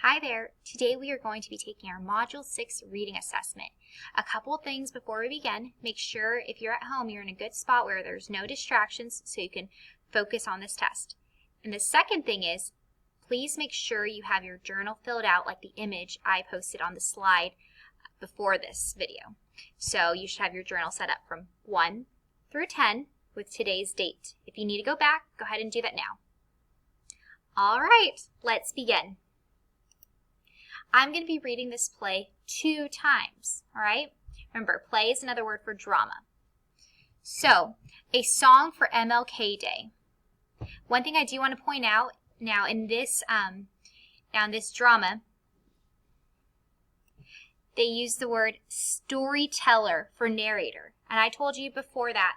Hi there! Today we are going to be taking our Module 6 reading assessment. A couple of things before we begin. Make sure if you're at home you're in a good spot where there's no distractions so you can focus on this test. And the second thing is, please make sure you have your journal filled out like the image I posted on the slide before this video. So you should have your journal set up from 1 through 10 with today's date. If you need to go back, go ahead and do that now. Alright, let's begin. I'm going to be reading this play 2 times, all right? Remember, play is another word for drama. So, a song for MLK Day. One thing I do want to point out now in this drama, they use the word storyteller for narrator. And I told you before that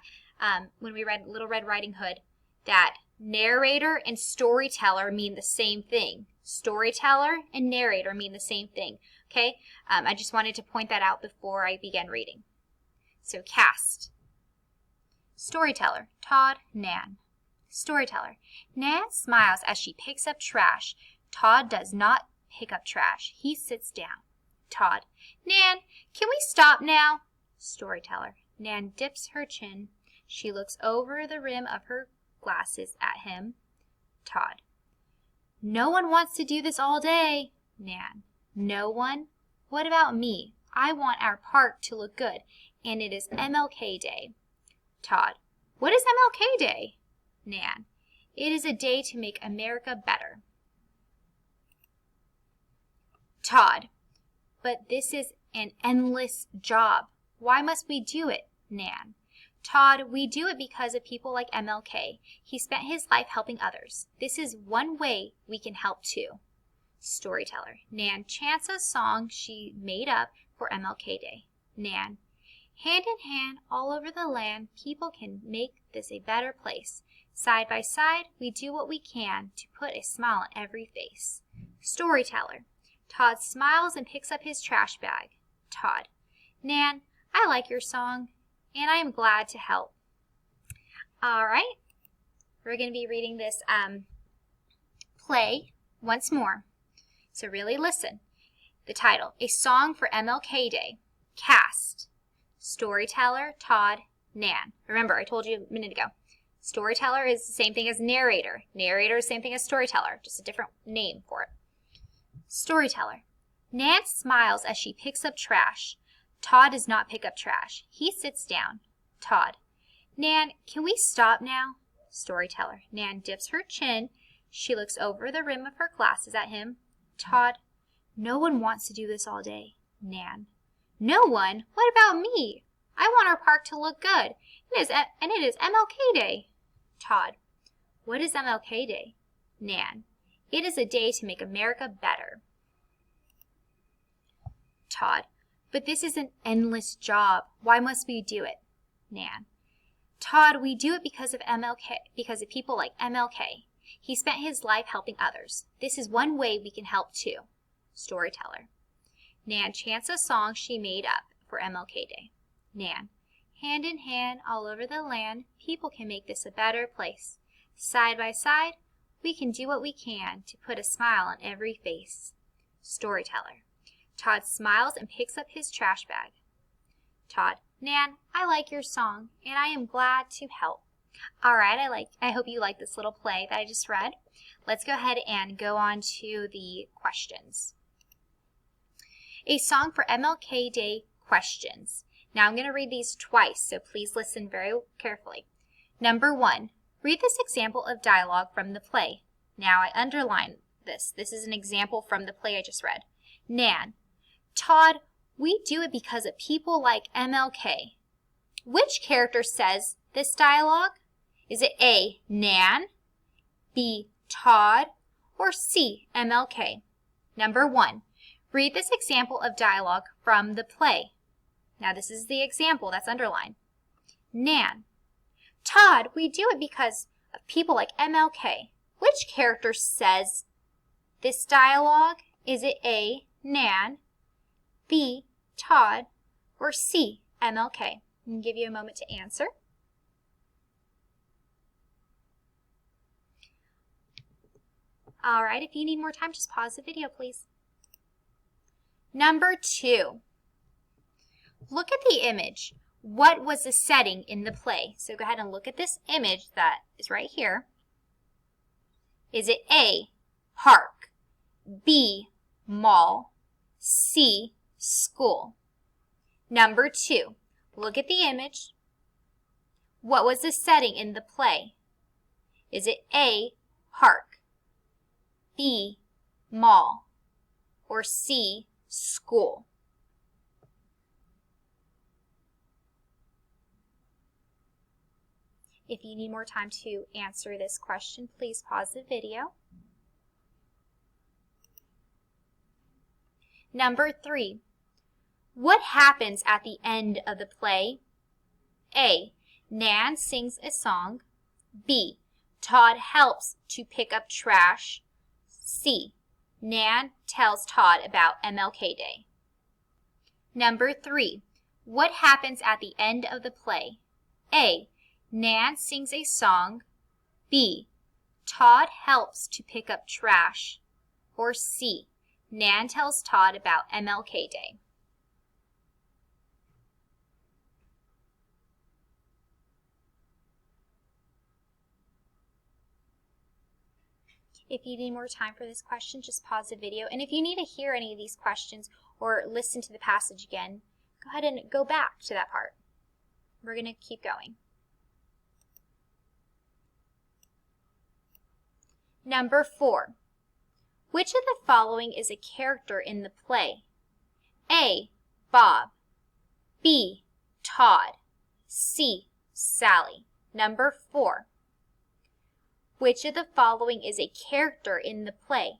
when we read Little Red Riding Hood that narrator and storyteller mean the same thing. Storyteller and narrator mean the same thing, okay? I just wanted to point that out before I began reading. So cast. Storyteller, Todd, Nan. Storyteller, Nan smiles as she picks up trash. Todd does not pick up trash. He sits down. Todd, Nan, can we stop now? Storyteller, Nan dips her chin. She looks over the rim of her glasses at him. Todd, no one wants to do this all day. Nan, no one? What about me? I want our park to look good, and it is MLK Day. Todd, what is MLK Day? Nan, it is a day to make America better. Todd, but this is an endless job. Why must we do it? Nan, Todd, we do it because of people like MLK. He spent his life helping others. This is one way we can help too. Storyteller, Nan chants a song she made up for MLK Day. Nan, hand in hand, all over the land, people can make this a better place. Side by side, we do what we can to put a smile on every face. Storyteller, Todd smiles and picks up his trash bag. Todd, Nan, I like your song, and I am glad to help. All right, we're going to be reading this play once more. So really listen. The title, A Song for MLK Day. Cast. Storyteller, Todd, Nan. Remember, I told you a minute ago. Storyteller is the same thing as narrator. Narrator is the same thing as storyteller, just a different name for it. Storyteller. Nan smiles as she picks up trash. Todd does not pick up trash. He sits down. Todd, Nan, can we stop now? Storyteller, Nan dips her chin. She looks over the rim of her glasses at him. Todd, no one wants to do this all day. Nan, no one? What about me? I want our park to look good. It is MLK Day. Todd, what is MLK Day? Nan, it is a day to make America better. Todd, but this is an endless job. Why must we do it? Nan, Todd, we do it because of MLK, because of people like MLK. He spent his life helping others. This is one way we can help too. Storyteller, Nan chants a song she made up for MLK Day. Nan, hand in hand, all over the land, people can make this a better place. Side by side, we can do what we can to put a smile on every face. Storyteller, Todd smiles and picks up his trash bag. Todd, Nan, I like your song, and I am glad to help. All right, I hope you like this little play that I just read. Let's go ahead and go on to the questions. A song for MLK Day questions. Now I'm going to read these twice, so please listen very carefully. Number 1, read this example of dialogue from the play. Now I underline this. This is an example from the play I just read. Nan, Todd, we do it because of people like MLK. Which character says this dialogue? Is it A, Nan, B, Todd, or C, MLK? Number 1, read this example of dialogue from the play. Now this is the example that's underlined. Nan, Todd, we do it because of people like MLK. Which character says this dialogue? Is it A, Nan, B, Todd, or C, MLK? I'll give you a moment to answer. All right, if you need more time, just pause the video, please. Number 2. Look at the image. What was the setting in the play? So go ahead and look at this image that is right here. Is it A, park, B, mall, C, school? Number 2. Look at the image. What was the setting in the play? Is it A, park, B, mall, or C, school? If you need more time to answer this question, please pause the video. Number 3. What happens at the end of the play? A. Nan sings a song. B. Todd helps to pick up trash. C. Nan tells Todd about MLK Day. Number 3. What happens at the end of the play? A. Nan sings a song. B. Todd helps to pick up trash. Or C. Nan tells Todd about MLK Day. If you need more time for this question, just pause the video. And if you need to hear any of these questions or listen to the passage again, go ahead and go back to that part. We're going to keep going. Number 4. Which of the following is a character in the play? A. Bob. B. Todd. C. Sally. Number 4. Which of the following is a character in the play?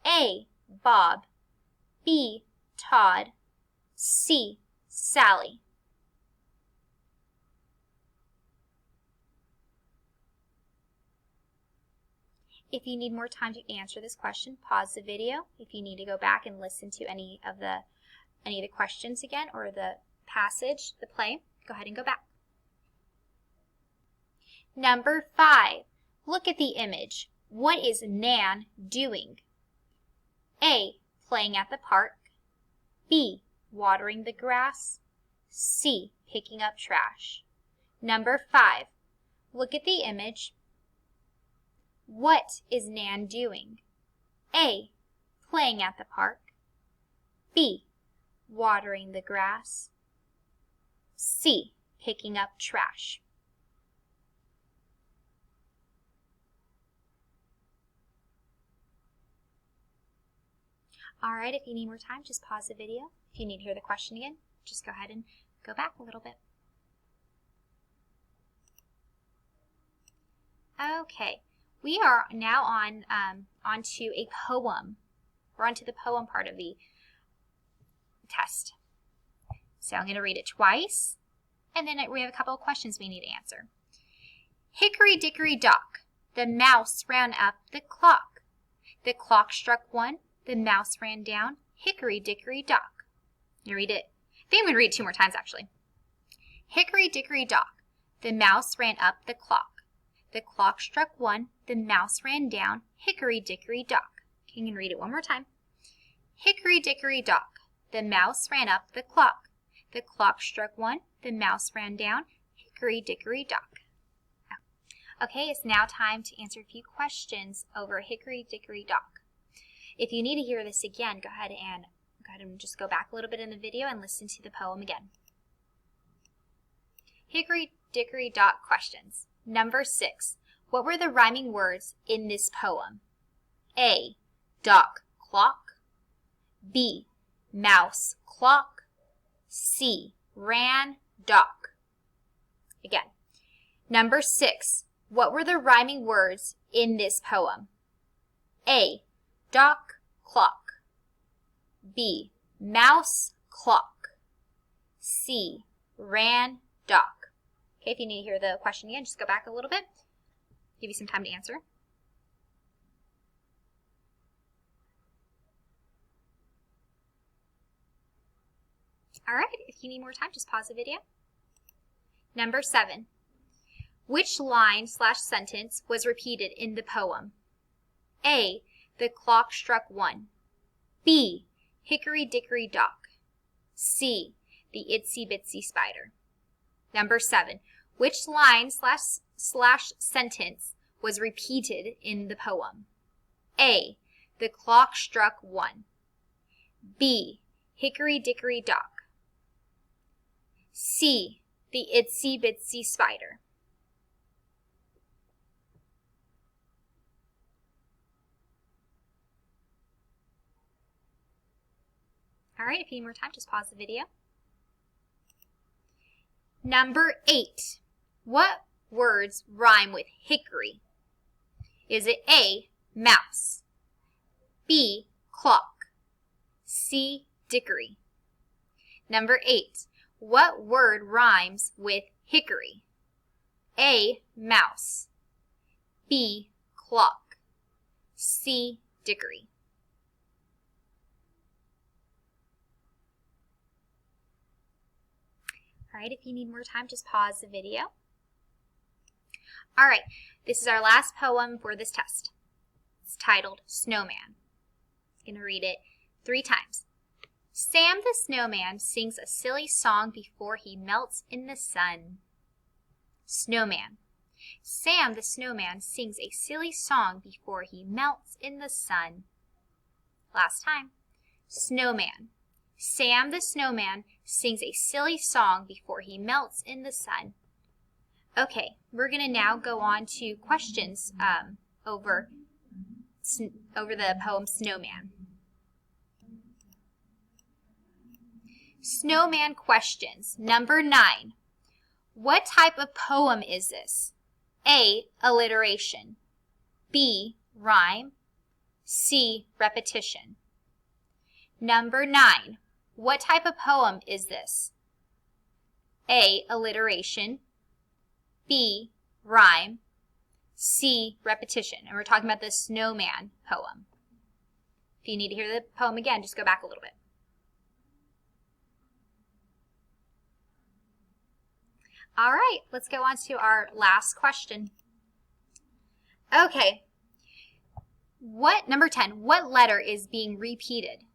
A. Bob. B. Todd. C. Sally. If you need more time to answer this question, pause the video. If you need to go back and listen to any of the questions again or the passage, the play, go ahead and go back. Number 5. Look at the image. What is Nan doing? A. Playing at the park. B. Watering the grass. C. Picking up trash. Number 5. Look at the image. What is Nan doing? A. Playing at the park. B. Watering the grass. C. Picking up trash. All right, if you need more time, just pause the video. If you need to hear the question again, just go ahead and go back a little bit. Okay. We are now onto a poem. We're onto the poem part of the test. So I'm going to read it twice, and then we have a couple of questions we need to answer. Hickory dickory dock, the mouse ran up the clock. The clock struck 1, the mouse ran down. Hickory dickory dock. You read it. I think I'm going to read it 2 more times actually. Hickory dickory dock, the mouse ran up the clock. The clock struck 1, the mouse ran down, hickory dickory dock. You can read it one more time. Hickory dickory dock, the mouse ran up the clock. The clock struck 1, the mouse ran down, hickory dickory dock. Okay, it's now time to answer a few questions over hickory dickory dock. If you need to hear this again, go ahead and just go back a little bit in the video and listen to the poem again. Hickory dickory dock questions. Number 6. What were the rhyming words in this poem? A. Dock clock. B. Mouse clock. C. Ran dock. Again. Number 6. What were the rhyming words in this poem? A. Dock clock. B. Mouse clock. C. Ran dock. Okay, if you need to hear the question again, just go back a little bit. Give you some time to answer. All right, if you need more time, just pause the video. Number 7. Which line/sentence was repeated in the poem? A. The clock struck 1. B. hickory dickory dock. C, the itsy bitsy spider. Number 7, which line slash sentence was repeated in the poem? A, the clock struck 1. B, hickory dickory dock. C, the itsy bitsy spider. All right, if you need more time, just pause the video. Number 8, what words rhyme with hickory? Is it A, mouse, B, clock, C, dickory? Number 8, what word rhymes with hickory? A, mouse, B, clock, C, dickory. All right, if you need more time, just pause the video. All right, this is our last poem for this test. It's titled Snowman. I'm going to read it 3 times. Sam the snowman sings a silly song before he melts in the sun. Snowman. Sam the snowman sings a silly song before he melts in the sun. Last time. Snowman. Sam the snowman sings a silly song before he melts in the sun. Okay, we're going to now go on to questions over the poem Snowman. Snowman questions. Number 9. What type of poem is this? A, alliteration. B, rhyme. C, repetition. Number 9. What type of poem is this? A, alliteration. B, rhyme. C, repetition. And we're talking about the Snowman poem. If you need to hear the poem again, just go back a little bit. All right, let's go on to our last question. Okay. Number 10, what letter is being repeated?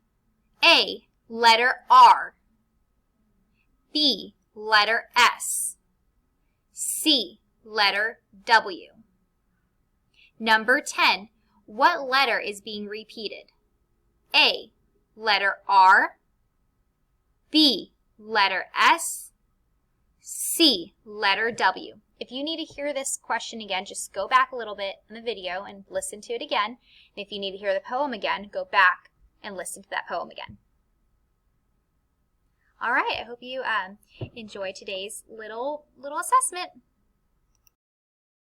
A, letter R. B, letter S. C, letter W. Number 10, what letter is being repeated? A, letter R. B, letter S. C, letter W. If you need to hear this question again, just go back a little bit in the video and listen to it again. And if you need to hear the poem again, go back and listen to that poem again. All right, I hope you enjoyed today's little assessment.